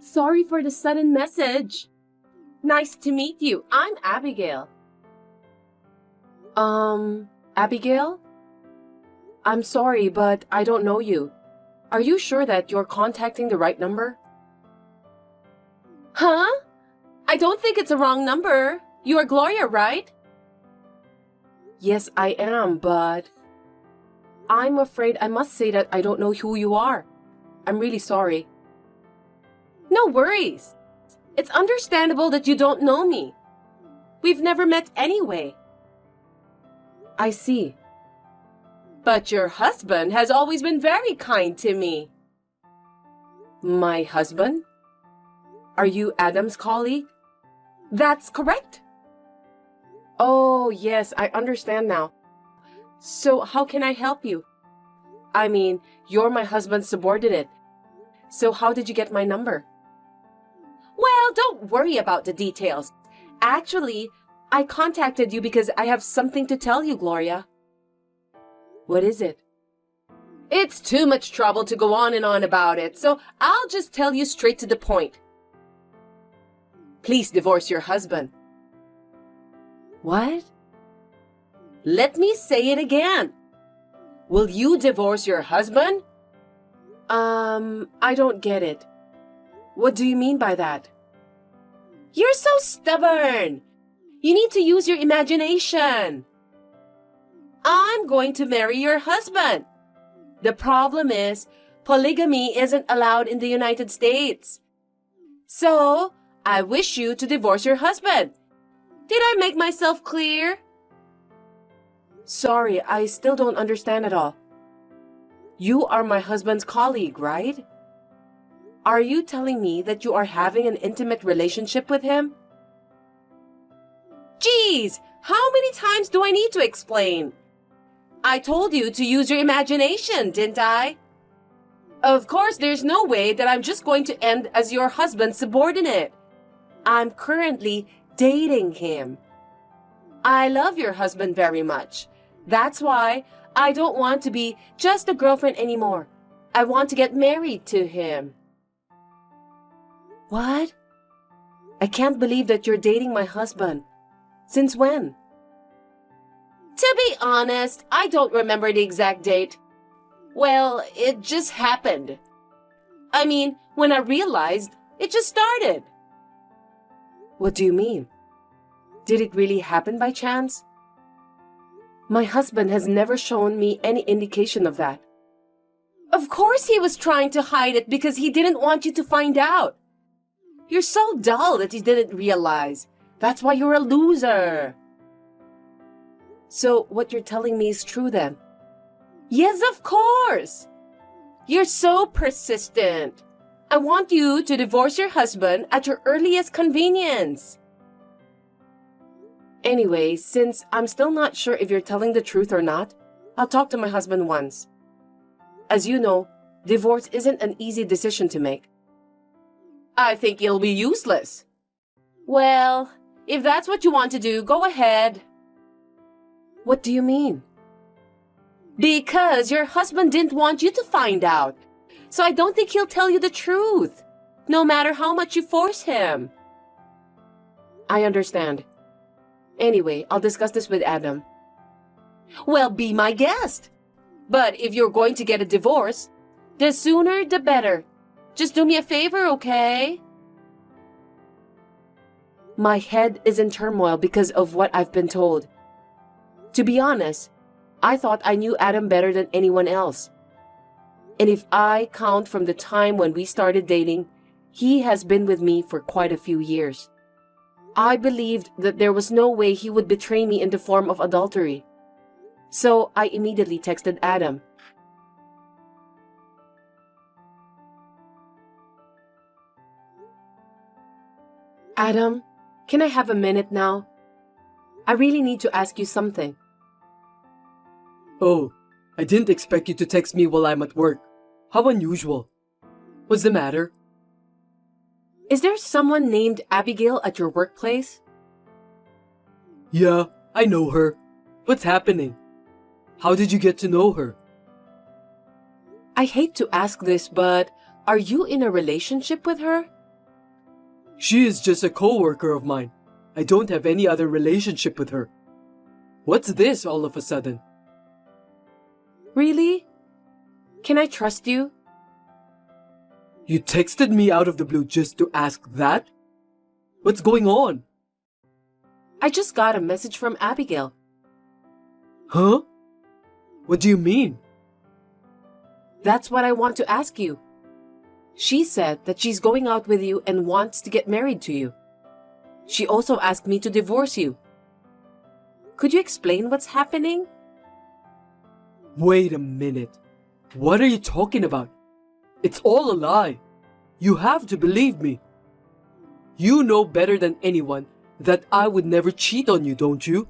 Sorry for the sudden message. Nice to meet you. I'm Abigail. Abigail? I'm sorry, but I don't know you. Are you sure that you're contacting the right number? Huh? I don't think it's a wrong number. You are Gloria, right? Yes, I am, but I'm afraid I must say that I don't know who you are. I'm really sorry. No worries. It's understandable that you don't know me. We've never met anyway. I see. But your husband has always been very kind to me. My husband? Are you Adam's colleague? That's correct. Oh, yes, I understand now. So how can I help you? I mean, you're my husband's subordinate. So how did you get my number? Well, don't worry about the details. Actually, I contacted you because I have something to tell you, Gloria. What is it? It's too much trouble to go on and on about it, so I'll just tell you straight to the point. Please divorce your husband. What? Let me say it again. Will you divorce your husband? I don't get it. What do you mean by that? You're so stubborn. You need to use your imagination. I'm going to marry your husband. The problem is, polygamy isn't allowed in the United States. So, I wish you to divorce your husband. Did I make myself clear? Sorry, I still don't understand at all. You are my husband's colleague, right? Are you telling me that you are having an intimate relationship with him? Geez, how many times do I need to explain? I told you to use your imagination, didn't I? Of course, there's no way that I'm just going to end as your husband's subordinate. I'm currently dating him. I love your husband very much. That's why I don't want to be just a girlfriend anymore. I want to get married to him. What? I can't believe that you're dating my husband. Since when? To be honest, I don't remember the exact date. Well, it just happened. I mean, when I realized, it just started. What do you mean? Did it really happen by chance? My husband has never shown me any indication of that. Of course he was trying to hide it because he didn't want you to find out. You're so dull that you didn't realize. That's why you're a loser. So what you're telling me is true then? Yes, of course. You're so persistent. I want you to divorce your husband at your earliest convenience. Anyway, since I'm still not sure if you're telling the truth or not, I'll talk to my husband once. As you know, divorce isn't an easy decision to make. I think it'll be useless. Well, if that's what you want to do, go ahead. What do you mean? Because your husband didn't want you to find out. So I don't think he'll tell you the truth, no matter how much you force him. I understand. Anyway, I'll discuss this with Adam. Well, be my guest. But if you're going to get a divorce, the sooner the better. Just do me a favor, okay? My head is in turmoil because of what I've been told. To be honest, I thought I knew Adam better than anyone else. And if I count from the time when we started dating, he has been with me for quite a few years. I believed that there was no way he would betray me in the form of adultery. So I immediately texted Adam. Adam, can I have a minute now? I really need to ask you something. Oh, I didn't expect you to text me while I'm at work. How unusual. What's the matter? Is there someone named Abigail at your workplace? Yeah, I know her. What's happening? How did you get to know her? I hate to ask this, but are you in a relationship with her? She is just a co-worker of mine. I don't have any other relationship with her. What's this all of a sudden? Really? Can I trust you? You texted me out of the blue just to ask that? What's going on? I just got a message from Abigail. Huh? What do you mean? That's what I want to ask you. She said that she's going out with you and wants to get married to you. She also asked me to divorce you. Could you explain what's happening? Wait a minute. What are you talking about? It's all a lie. You have to believe me. You know better than anyone that I would never cheat on you, don't you?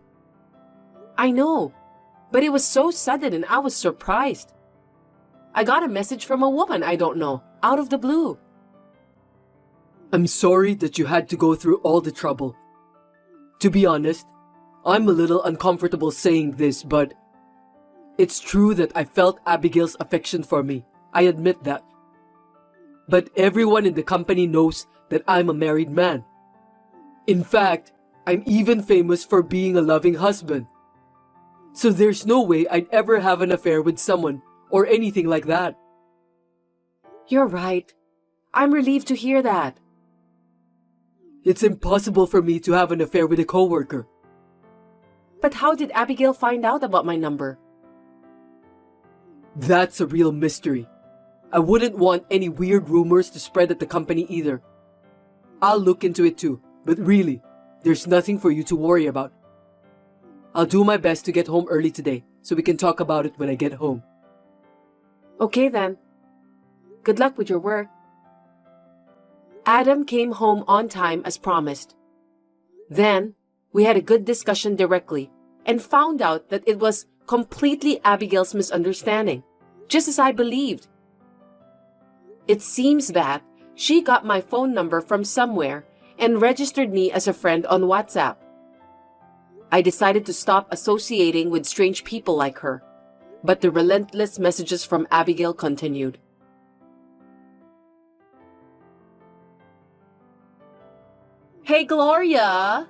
I know, but it was so sudden and I was surprised. I got a message from a woman I don't know, out of the blue. I'm sorry that you had to go through all the trouble. To be honest, I'm a little uncomfortable saying this, but it's true that I felt Abigail's affection for me. I admit that. But everyone in the company knows that I'm a married man. In fact, I'm even famous for being a loving husband. So there's no way I'd ever have an affair with someone or anything like that. You're right. I'm relieved to hear that. It's impossible for me to have an affair with a coworker. But how did Abigail find out about my number? That's a real mystery. I wouldn't want any weird rumors to spread at the company either. I'll look into it too, but really, there's nothing for you to worry about. I'll do my best to get home early today so we can talk about it when I get home. Okay then. Good luck with your work. Adam came home on time as promised. Then, we had a good discussion directly and found out that it was completely Abigail's misunderstanding, just as I believed. It seems that she got my phone number from somewhere and registered me as a friend on WhatsApp. I decided to stop associating with strange people like her, but the relentless messages from Abigail continued. Hey, Gloria!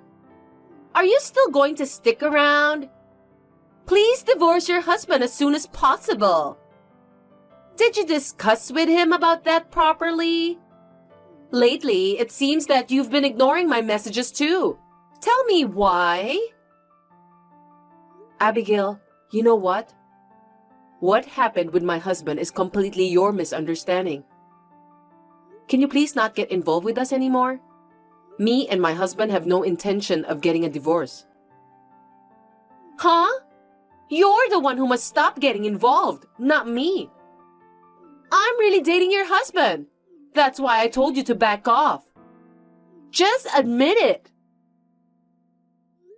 Are you still going to stick around? Please divorce your husband as soon as possible. Did you discuss with him about that properly? Lately, it seems that you've been ignoring my messages too. Tell me why. Abigail, you know what? What happened with my husband is completely your misunderstanding. Can you please not get involved with us anymore? Me and my husband have no intention of getting a divorce. Huh? You're the one who must stop getting involved, not me. I'm really dating your husband. That's why I told you to back off. Just admit it.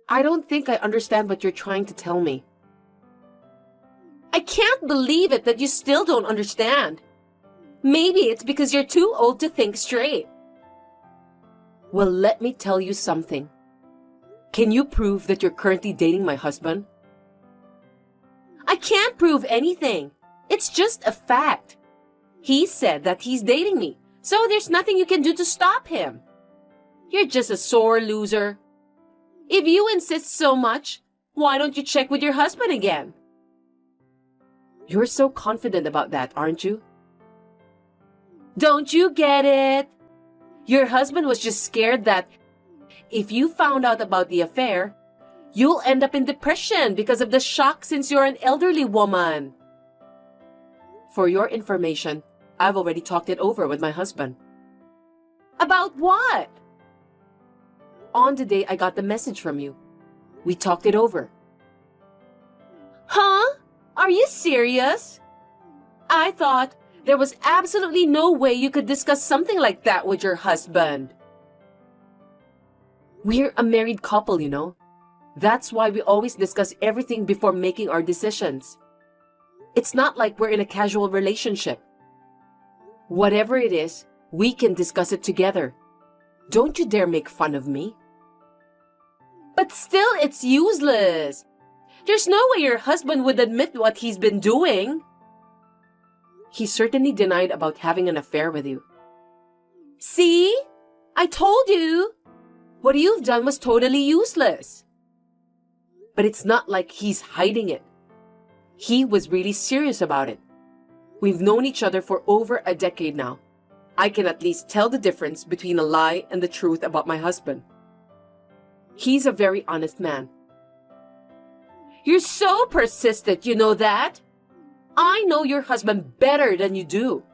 I don't think I understand what you're trying to tell me. I can't believe it that you still don't understand. Maybe it's because you're too old to think straight. Well, let me tell you something. Can you prove that you're currently dating my husband? I can't prove anything. It's just a fact. He said that he's dating me, so there's nothing you can do to stop him. You're just a sore loser. If you insist so much, why don't you check with your husband again? You're so confident about that, aren't you? Don't you get it? Your husband was just scared that if you found out about the affair, you'll end up in depression because of the shock since you're an elderly woman. For your information, I've already talked it over with my husband. About what? On the day I got the message from you. We talked it over. Huh? Are you serious? I thought there was absolutely no way you could discuss something like that with your husband. We're a married couple, you know. That's why we always discuss everything before making our decisions. It's not like we're in a casual relationship. Whatever it is, we can discuss it together. Don't you dare make fun of me. But still, it's useless. There's no way your husband would admit what he's been doing. He certainly denied about having an affair with you. See? I I told you! What you've done was totally useless. But it's not like he's hiding it. He was really serious about it. We've known each other for over a decade now. I can at least tell the difference between a lie and the truth about my husband. He's a very honest man. You're so persistent, you know that? I know your husband better than you do.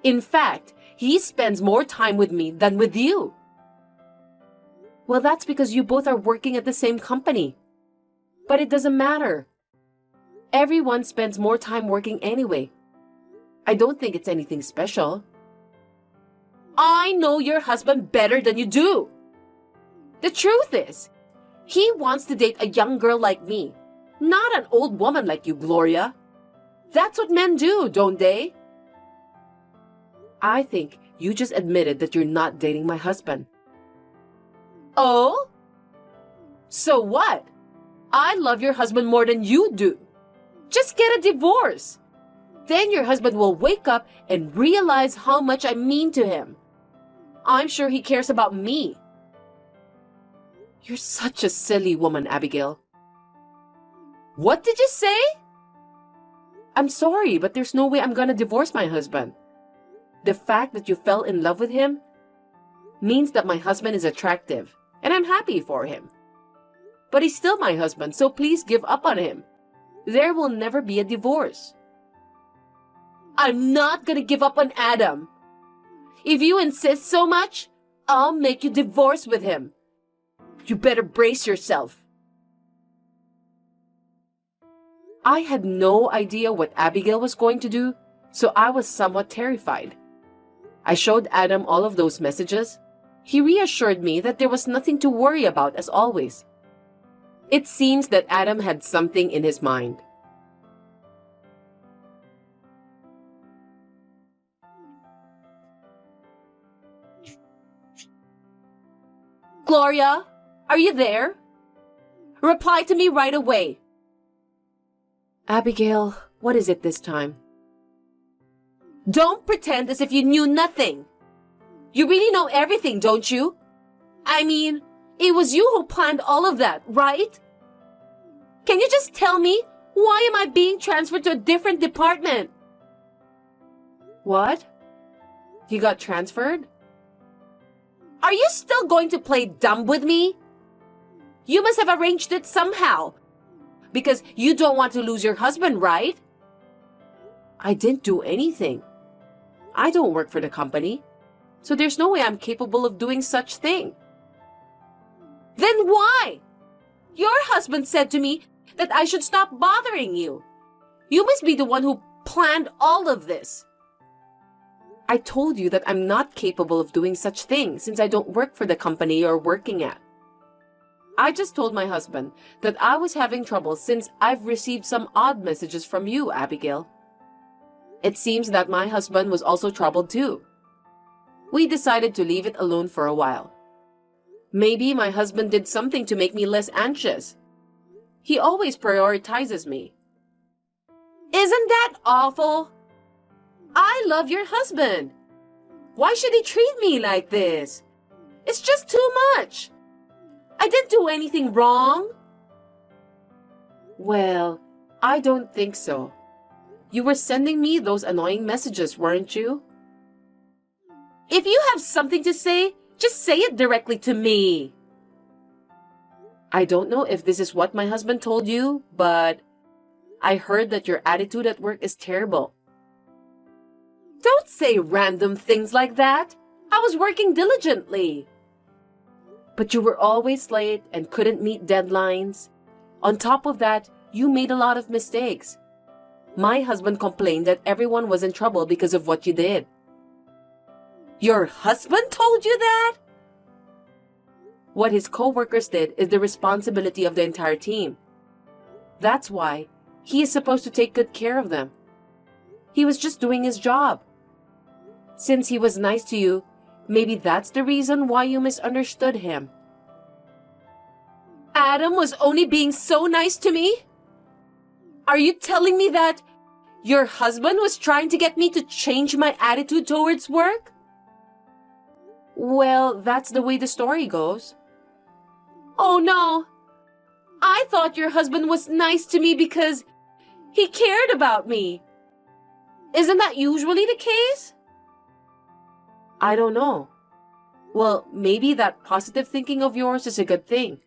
In fact, he spends more time with me than with you. Well, that's because you both are working at the same company. But it doesn't matter. Everyone spends more time working anyway. I don't think it's anything special. I know your husband better than you do. The truth is, he wants to date a young girl like me, not an old woman like you, Gloria. That's what men do, don't they? I think you just admitted that you're not dating my husband. Oh? So what? I love your husband more than you do. Just get a divorce. Then your husband will wake up and realize how much I mean to him. I'm sure he cares about me. You're such a silly woman, Abigail. What did you say? I'm sorry, but there's no way I'm gonna divorce my husband. The fact that you fell in love with him means that my husband is attractive, and I'm happy for him. But he's still my husband, so please give up on him. There will never be a divorce. I'm not gonna give up on Adam. If you insist so much, I'll make you divorce with him. You better brace yourself. I had no idea what Abigail was going to do, so I was somewhat terrified. I showed Adam all of those messages. He reassured me that there was nothing to worry about as always. It seems that Adam had something in his mind. Gloria, are you there? Reply to me right away. Abigail, what is it this time? Don't pretend as if you knew nothing. You really know everything, don't you? I mean, it was you who planned all of that, right? Can you just tell me, why am I being transferred to a different department? What? You got transferred? Are you still going to play dumb with me? You must have arranged it somehow. Because you don't want to lose your husband, right? I didn't do anything. I don't work for the company. So there's no way I'm capable of doing such thing. Then why? Your husband said to me that I should stop bothering you. You must be the one who planned all of this. I told you that I'm not capable of doing such things since I don't work for the company you're working at. I just told my husband that I was having trouble since I've received some odd messages from you, Abigail. It seems that my husband was also troubled too. We decided to leave it alone for a while. Maybe my husband did something to make me less anxious. He always prioritizes me. Isn't that awful? I love your husband. Why should he treat me like this? It's just too much. I didn't do anything wrong. Well, I don't think so. You were sending me those annoying messages, weren't you? If you have something to say, just say it directly to me. I don't know if this is what my husband told you, but I heard that your attitude at work is terrible. Don't say random things like that. I was working diligently. But you were always late and couldn't meet deadlines. On top of that, you made a lot of mistakes. My husband complained that everyone was in trouble because of what you did. Your husband told you that? What his co-workers did is the responsibility of the entire team. That's why he is supposed to take good care of them. He was just doing his job. Since he was nice to you, maybe that's the reason why you misunderstood him. Adam was only being so nice to me? Are you telling me that your husband was trying to get me to change my attitude towards work? Well, that's the way the story goes. Oh no! I thought your husband was nice to me because he cared about me. Isn't that usually the case? I don't know. Well, maybe that positive thinking of yours is a good thing.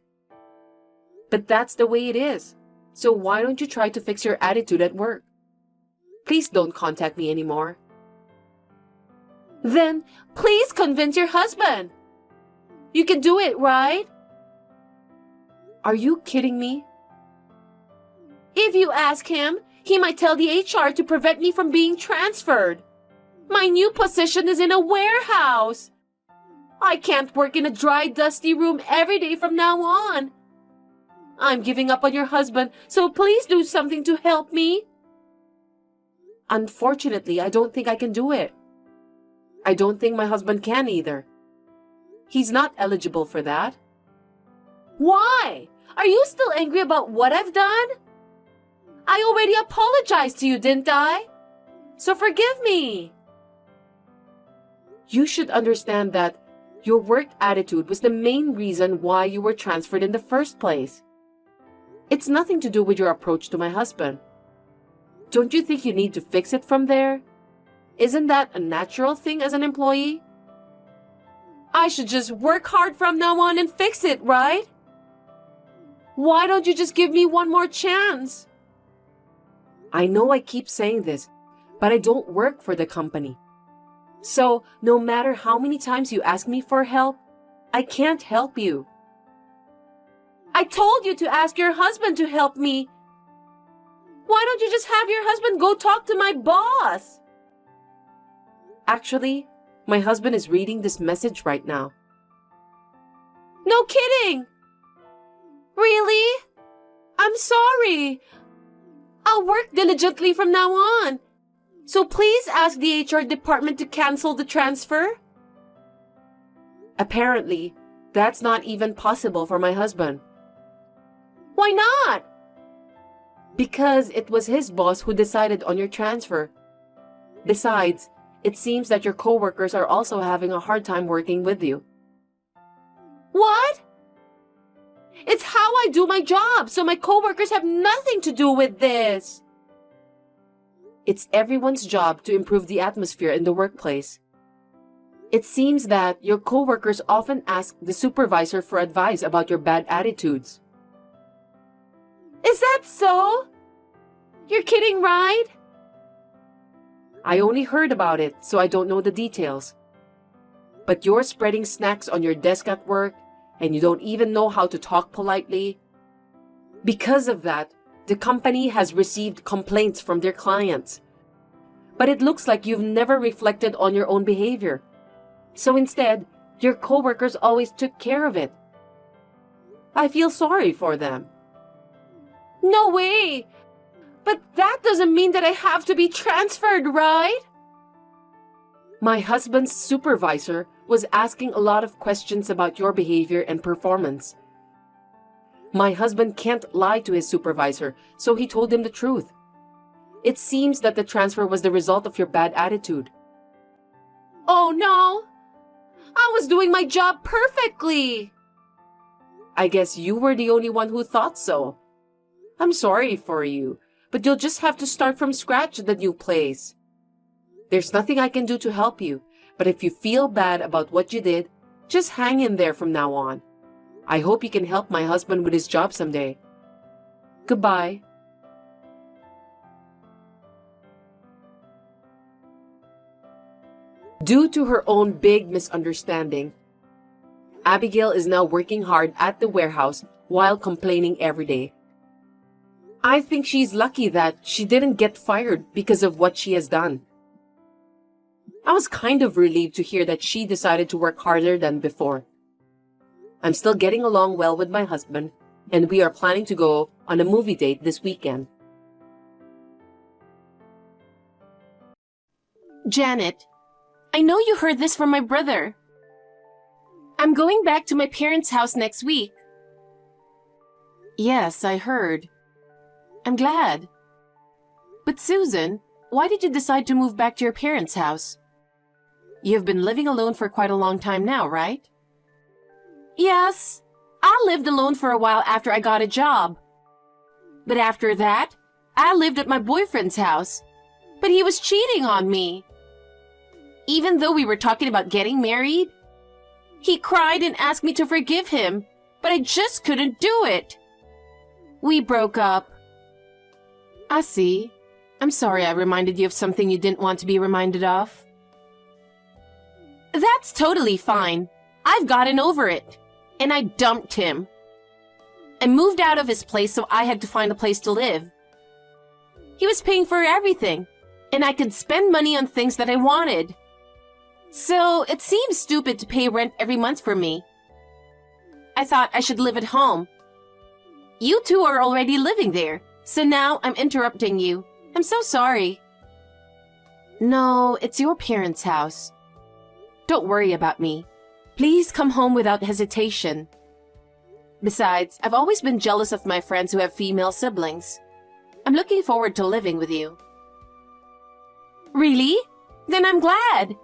But that's the way it is. So why don't you try to fix your attitude at work? Please don't contact me anymore. Then, please convince your husband. You can do it, right? Are you kidding me? If you ask him, he might tell the HR to prevent me from being transferred. My new position is in a warehouse. I can't work in a dry, dusty room every day from now on. I'm giving up on your husband, so please do something to help me. Unfortunately, I don't think I can do it. I don't think my husband can either. He's not eligible for that. Why? Are you still angry about what I've done? I already apologized to you, didn't I? So forgive me. You should understand that your work attitude was the main reason why you were transferred in the first place. It's nothing to do with your approach to my husband. Don't you think you need to fix it from there? Isn't that a natural thing as an employee? I should just work hard from now on and fix it, right? Why don't you just give me one more chance? I know I keep saying this, but I don't work for the company. So, no matter how many times you ask me for help, I can't help you. I told you to ask your husband to help me. Why don't you just have your husband go talk to my boss? Actually, my husband is reading this message right now. No kidding! Really? I'm sorry. I'll work diligently from now on. So please ask the HR department to cancel the transfer. Apparently, that's not even possible for my husband. Why not? Because it was his boss who decided on your transfer. Besides, it seems that your coworkers are also having a hard time working with you. What? It's how I do my job, so my coworkers have nothing to do with this. It's everyone's job to improve the atmosphere in the workplace. It seems that your coworkers often ask the supervisor for advice about your bad attitudes. Is that so? You're kidding, right? I only heard about it, so I don't know the details. But you're spreading snacks on your desk at work, and you don't even know how to talk politely. Because of that, the company has received complaints from their clients. But it looks like you've never reflected on your own behavior. So instead, your coworkers always took care of it. I feel sorry for them. No way! But that doesn't mean that I have to be transferred, right? My husband's supervisor was asking a lot of questions about your behavior and performance. My husband can't lie to his supervisor, so he told him the truth. It seems that the transfer was the result of your bad attitude. Oh no! I was doing my job perfectly! I guess you were the only one who thought so. I'm sorry for you, but you'll just have to start from scratch at the new place. There's nothing I can do to help you, but if you feel bad about what you did, just hang in there from now on. I hope you can help my husband with his job someday. Goodbye. Due to her own big misunderstanding, Abigail is now working hard at the warehouse while complaining every day. I think she's lucky that she didn't get fired because of what she has done. I was kind of relieved to hear that she decided to work harder than before. I'm still getting along well with my husband, and we are planning to go on a movie date this weekend. Janet, I know you heard this from my brother. I'm going back to my parents' house next week. Yes, I heard. I'm glad. But Susan, why did you decide to move back to your parents' house? You've been living alone for quite a long time now, right? Yes. I lived alone for a while after I got a job. But after that, I lived at my boyfriend's house. But he was cheating on me. Even though we were talking about getting married, he cried and asked me to forgive him, but I just couldn't do it. We broke up. I see. I'm sorry I reminded you of something you didn't want to be reminded of. That's totally fine. I've gotten over it. And I dumped him. I moved out of his place, so I had to find a place to live. He was paying for everything, and I could spend money on things that I wanted. So it seemed stupid to pay rent every month for me. I thought I should live at home. You two are already living there, so now I'm interrupting you. I'm so sorry. No, it's your parents' house. Don't worry about me. Please come home without hesitation. Besides, I've always been jealous of my friends who have female siblings. I'm looking forward to living with you. Really? Then I'm glad.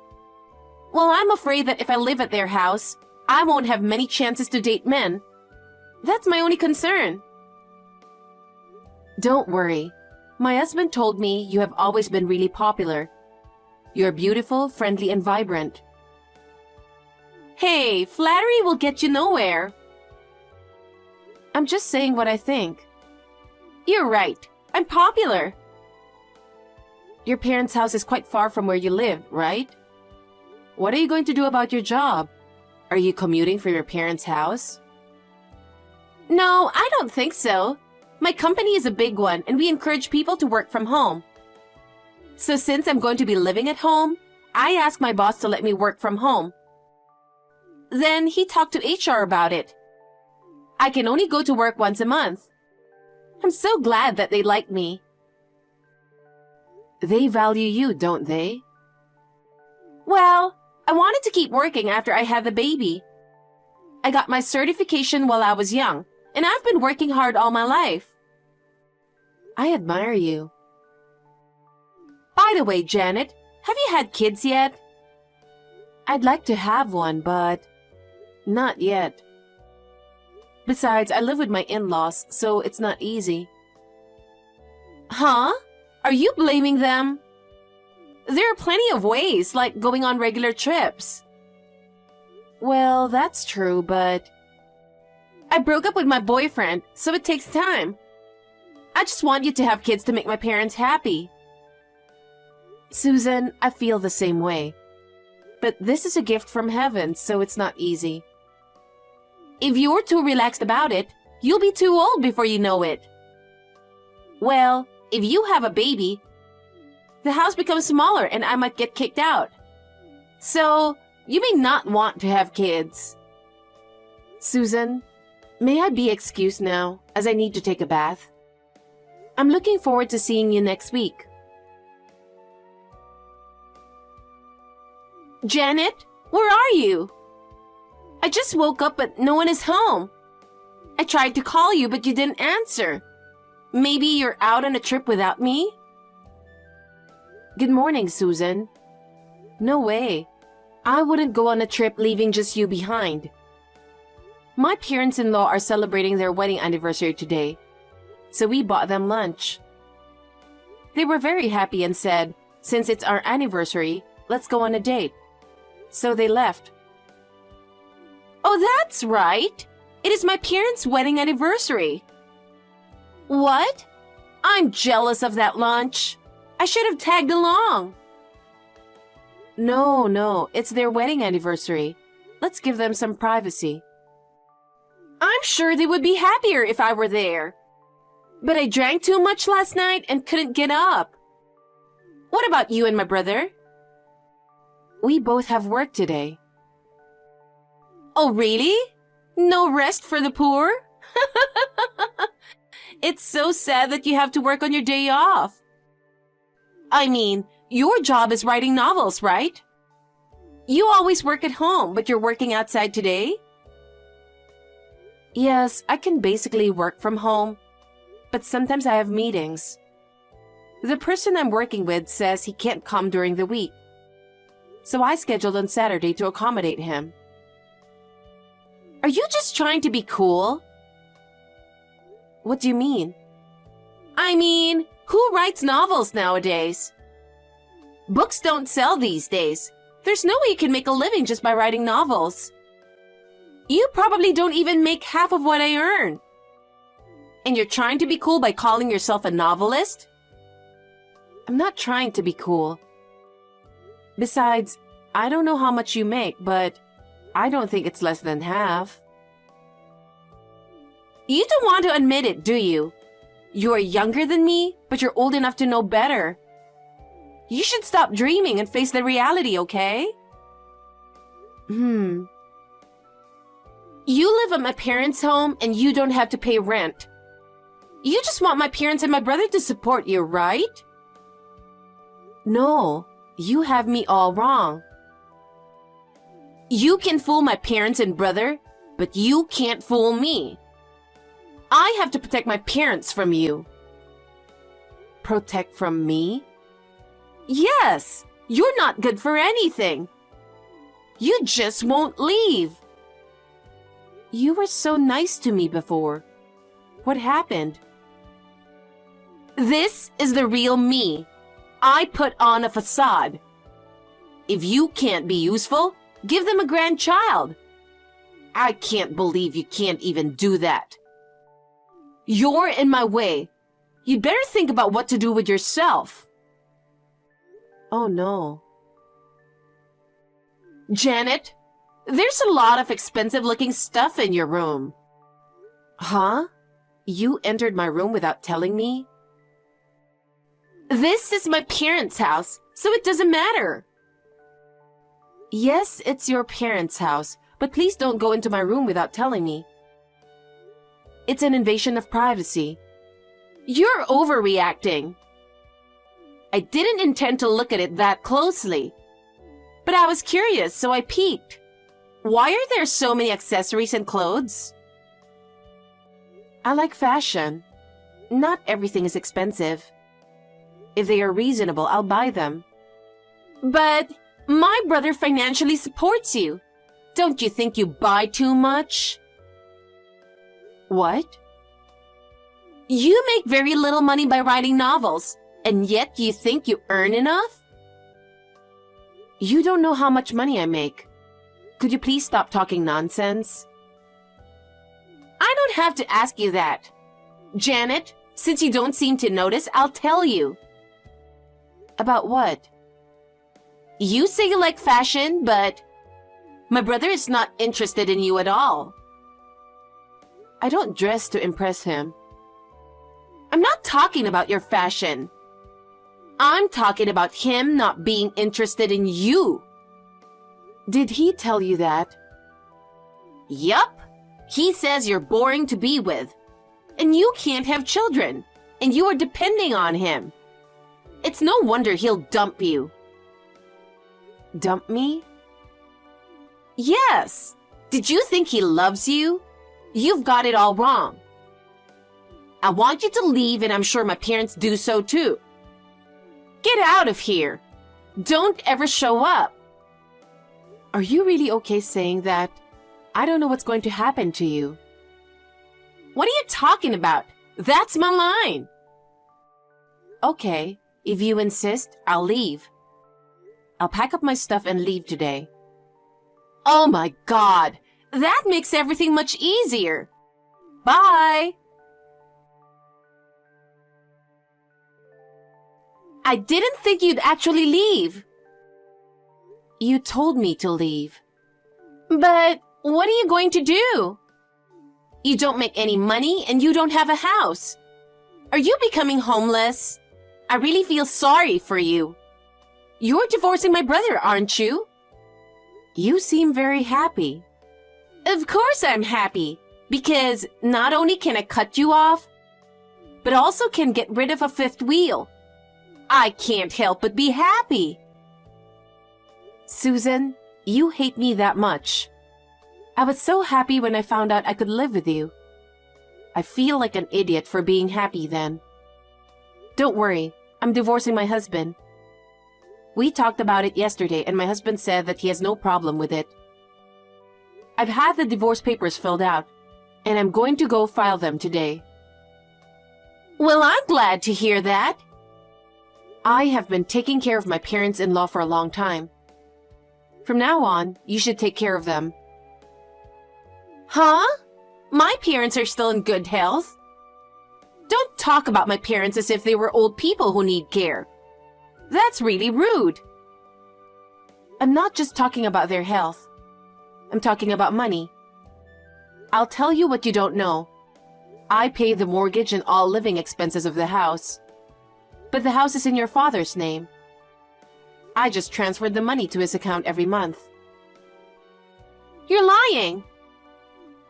Well, I'm afraid that if I live at their house, I won't have many chances to date men. That's my only concern. Don't worry. My husband told me you have always been really popular. You're beautiful, friendly, and vibrant. Hey, flattery will get you nowhere. I'm just saying what I think. You're right. I'm popular. Your parents' house is quite far from where you live, right? What are you going to do about your job? Are you commuting from your parents' house? No, I don't think so. My company is a big one, and we encourage people to work from home. So since I'm going to be living at home, I asked my boss to let me work from home. Then he talked to HR about it. I can only go to work once a month. I'm so glad that they like me. They value you, don't they? Well, I wanted to keep working after I had the baby. I got my certification while I was young, and I've been working hard all my life. I admire you. By the way, Janet, have you had kids yet? I'd like to have one, but not yet. Besides, I live with my in-laws, so it's not easy. Huh? Are you blaming them? There are plenty of ways, like going on regular trips. Well, that's true, but I broke up with my boyfriend, so it takes time. I just want you to have kids to make my parents happy. Susan, I feel the same way. But this is a gift from heaven, so it's not easy. If you're too relaxed about it, you'll be too old before you know it. Well, if you have a baby, the house becomes smaller and I might get kicked out. So, you may not want to have kids. Susan, may I be excused now, as I need to take a bath? I'm looking forward to seeing you next week. Janet, where are you? I just woke up, but no one is home. I tried to call you, but you didn't answer. Maybe you're out on a trip without me? Good morning, Susan. No way. I wouldn't go on a trip leaving just you behind. My parents-in-law are celebrating their wedding anniversary today, so we bought them lunch. They were very happy and said, since it's our anniversary, let's go on a date. So they left. Oh, that's right. It is my parents' wedding anniversary. What? I'm jealous of that lunch. I should have tagged along. No, it's their wedding anniversary. Let's give them some privacy. I'm sure they would be happier if I were there. But I drank too much last night and couldn't get up. What about you and my brother? We both have work today. Oh, really? No rest for the poor? It's so sad that you have to work on your day off. I mean, your job is writing novels, right? You always work at home, but you're working outside today? Yes, I can basically work from home, but sometimes I have meetings. The person I'm working with says he can't come during the week. so I scheduled on Saturday to accommodate him. Are you just trying to be cool? What do you mean? I mean, who writes novels nowadays? Books don't sell these days. There's no way you can make a living just by writing novels. You probably don't even make half of what I earn. And you're trying to be cool by calling yourself a novelist? I'm not trying to be cool. Besides, I don't know how much you make, but I don't think it's less than half. You don't want to admit it, do you? You're younger than me, but you're old enough to know better. You should stop dreaming and face the reality, okay? You live at my parents' home and you don't have to pay rent. You just want my parents and my brother to support you, right? No, you have me all wrong. You can fool my parents and brother, but you can't fool me. I have to protect my parents from you. Protect from me? Yes, you're not good for anything. You just won't leave. You were so nice to me before. What happened? This is the real me. I put on a facade. If you can't be useful, give them a grandchild. I can't believe you can't even do that. You're in my way. You'd better think about what to do with yourself. Oh no. Janet, there's a lot of expensive-looking stuff in your room. Huh? You entered my room without telling me? This is my parents' house, so it doesn't matter. Yes, it's your parents' house, but please don't go into my room without telling me. It's an invasion of privacy. You're overreacting. I didn't intend to look at it that closely, but I was curious, so I peeked. Why are there so many accessories and clothes? I like fashion. Not everything is expensive. If they are reasonable, I'll buy them. But my brother financially supports you. Don't you think you buy too much? What? You make very little money by writing novels, and yet you think you earn enough? You don't know how much money I make. Could you please stop talking nonsense? I don't have to ask you that. Janet, since you don't seem to notice, I'll tell you. About what? You say you like fashion, but my brother is not interested in you at all. I don't dress to impress him. I'm not talking about your fashion. I'm talking about him not being interested in you. Did he tell you that? Yup. He says you're boring to be with, and you can't have children, and you are depending on him. It's no wonder he'll dump you. Dump me? Yes. Did you think he loves you? You've got it all wrong. I want you to leave, and I'm sure my parents do so too. Get out of here. Don't ever show up. Are you really okay saying that? I don't know what's going to happen to you. What are you talking about? That's my line. Okay, if you insist, I'll leave. I'll pack up my stuff and leave today. Oh my God, that makes everything much easier. Bye. I didn't think you'd actually leave. You told me to leave. But what are you going to do? You don't make any money and you don't have a house. Are you becoming homeless? I really feel sorry for you. You're divorcing my brother, aren't you? You seem very happy. Of course I'm happy, because not only can I cut you off, but also can get rid of a fifth wheel. I can't help but be happy. Susan, you hate me that much. I was so happy when I found out I could live with you. I feel like an idiot for being happy then. Don't worry, I'm divorcing my husband. We talked about it yesterday and my husband said that he has no problem with it. I've had the divorce papers filled out and I'm going to go file them today. Well, I'm glad to hear that. I have been taking care of my parents-in-law for a long time. From now on, you should take care of them. Huh? My parents are still in good health. Don't talk about my parents as if they were old people who need care. That's really rude. I'm not just talking about their health. I'm talking about money. I'll tell you what you don't know. I pay the mortgage and all living expenses of the house. But the house is in your father's name. I just transferred the money to his account every month. You're lying.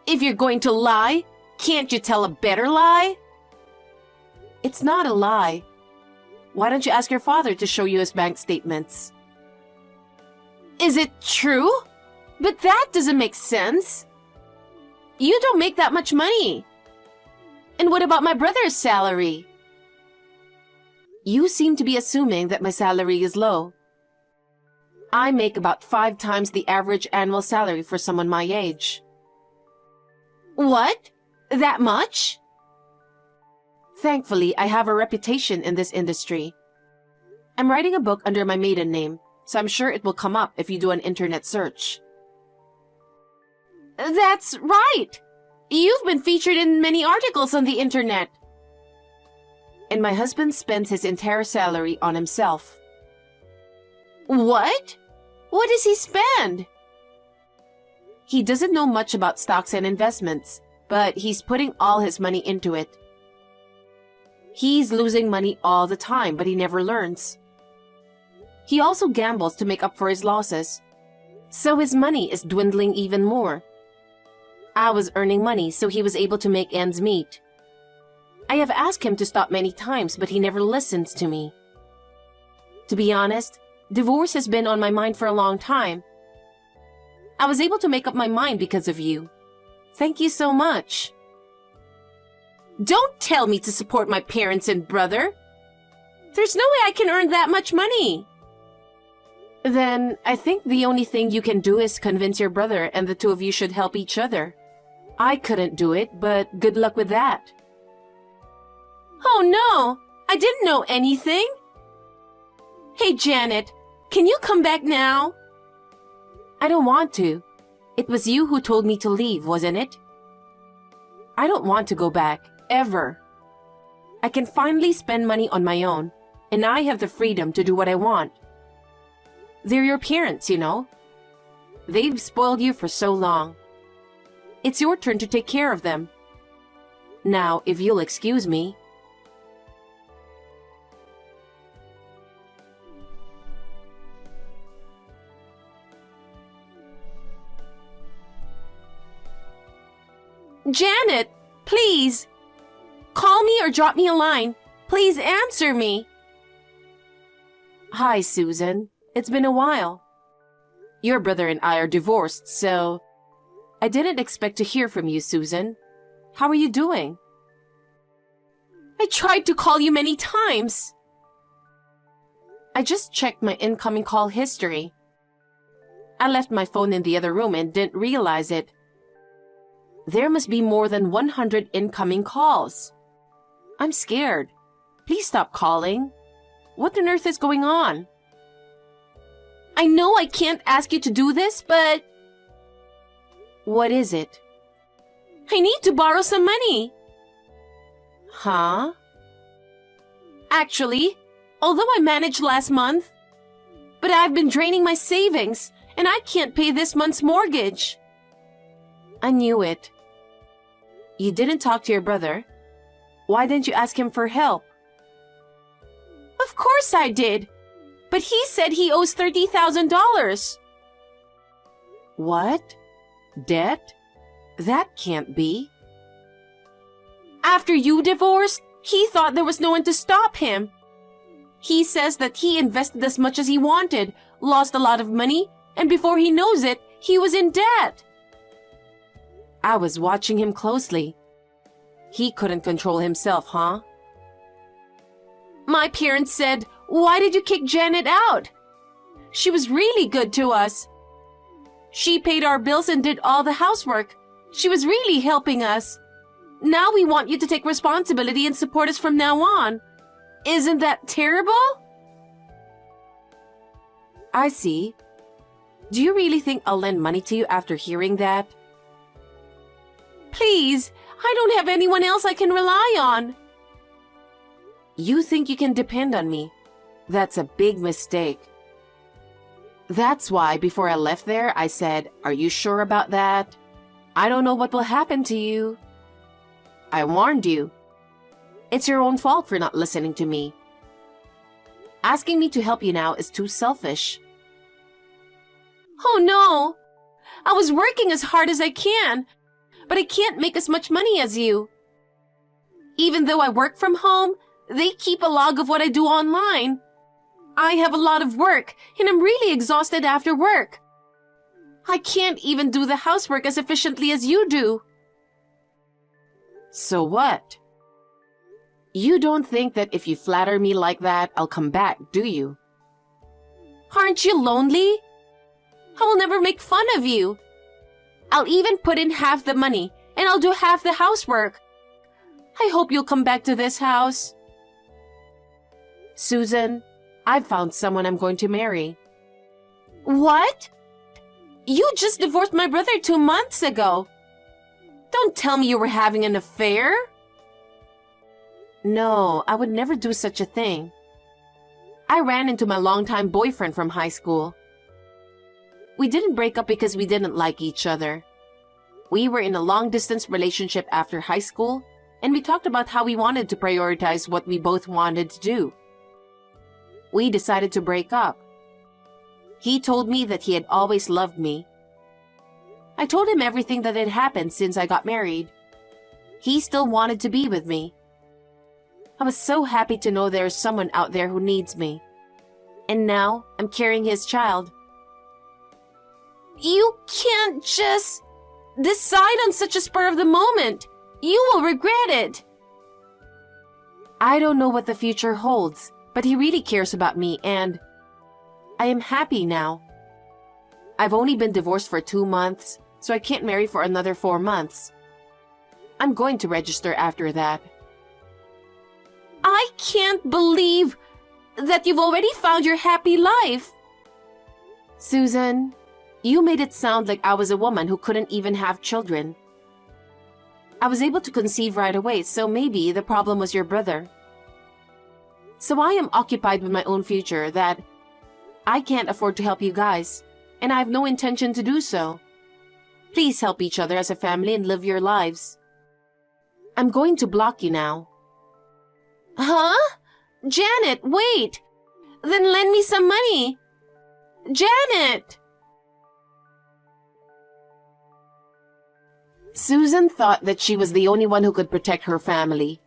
If you're going to lie, can't you tell a better lie? It's not a lie. Why don't you ask your father to show you his bank statements? Is it true? But that doesn't make sense. You don't make that much money. And what about my brother's salary? You seem to be assuming that my salary is low. I make about 5 times the average annual salary for someone my age. What? That much? Thankfully, I have a reputation in this industry. I'm writing a book under my maiden name, so I'm sure it will come up if you do an internet search. That's right! You've been featured in many articles on the internet. And my husband spends his entire salary on himself. What? What does he spend? He doesn't know much about stocks and investments, but he's putting all his money into it. He's losing money all the time, but he never learns. He also gambles to make up for his losses. So his money is dwindling even more. I was earning money, so he was able to make ends meet. I have asked him to stop many times, but he never listens to me. To be honest, divorce has been on my mind for a long time. I was able to make up my mind because of you. Thank you so much. Don't tell me to support my parents and brother. There's no way I can earn that much money. Then I think the only thing you can do is convince your brother and the two of you should help each other. I couldn't do it, but good luck with that. Oh no! I didn't know anything! Hey Janet, can you come back now? I don't want to. It was you who told me to leave, wasn't it? I don't want to go back, ever. I can finally spend money on my own, and I have the freedom to do what I want. They're your parents, you know. They've spoiled you for so long. It's your turn to take care of them. Now, if you'll excuse me. Janet, please. Call me or drop me a line. Please answer me. Hi, Susan. It's been a while. Your brother and I are divorced, so I didn't expect to hear from you, Susan. How are you doing? I tried to call you many times. I just checked my incoming call history. I left my phone in the other room and didn't realize it. There must be more than 100 incoming calls. I'm scared. Please stop calling. What on earth is going on? I know I can't ask you to do this, but... What is it? I need to borrow some money. Huh? Actually, although I managed last month, but I've been draining my savings, and I can't pay this month's mortgage. I knew it. You didn't talk to your brother. Why didn't you ask him for help? Of course I did. But he said he owes $30,000. What? Debt? That can't be. After you divorced, he thought there was no one to stop him. He says that he invested as much as he wanted, lost a lot of money, and before he knows it, he was in debt. I was watching him closely. He couldn't control himself, huh? My parents said, "Why did you kick Janet out? She was really good to us. She paid our bills and did all the housework. She was really helping us. Now we want you to take responsibility and support us from now on. Isn't that terrible? I see. Do you really think I'll lend money to you after hearing that? Please, I don't have anyone else I can rely on. You think you can depend on me? That's a big mistake. That's why before I left there, I said, "Are you sure about that? I don't know what will happen to you." I warned you. It's your own fault for not listening to me. Asking me to help you now is too selfish. Oh no! I was working as hard as I can, but I can't make as much money as you. Even though I work from home, they keep a log of what I do online. I have a lot of work, and I'm really exhausted after work. I can't even do the housework as efficiently as you do. So what? You don't think that if you flatter me like that, I'll come back, do you? Aren't you lonely? I will never make fun of you. I'll even put in half the money, and I'll do half the housework. I hope you'll come back to this house. Susan, I've found someone I'm going to marry. What? You just divorced my brother 2 months ago. Don't tell me you were having an affair. No, I would never do such a thing. I ran into my longtime boyfriend from high school. We didn't break up because we didn't like each other. We were in a long-distance relationship after high school, and we talked about how we wanted to prioritize what we both wanted to do. We decided to break up. He told me that he had always loved me. I told him everything that had happened since I got married. He still wanted to be with me. I was so happy to know there is someone out there who needs me. And now I'm carrying his child. You can't just decide on such a spur of the moment. You will regret it. I don't know what the future holds, but he really cares about me, and I am happy now. I've only been divorced for 2 months, so I can't marry for another 4 months. I'm going to register after that. I can't believe that you've already found your happy life. Susan, you made it sound like I was a woman who couldn't even have children. I was able to conceive right away, so maybe the problem was your brother. So I am occupied with my own future that I can't afford to help you guys, and I have no intention to do so. Please help each other as a family and live your lives. I'm going to block you now. Huh? Janet, wait! Then lend me some money! Janet! Susan thought that she was the only one who could protect her family.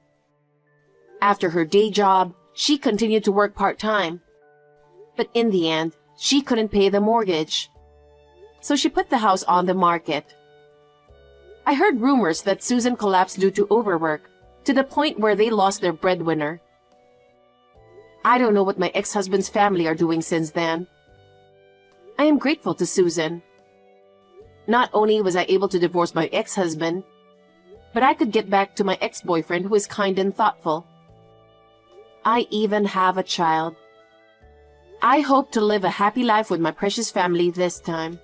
After her day job, she continued to work part-time. But in the end, she couldn't pay the mortgage. So she put the house on the market. I heard rumors that Susan collapsed due to overwork, to the point where they lost their breadwinner. I don't know what my ex-husband's family are doing since then. I am grateful to Susan. Not only was I able to divorce my ex-husband, but I could get back to my ex-boyfriend who is kind and thoughtful. I even have a child. I hope to live a happy life with my precious family this time.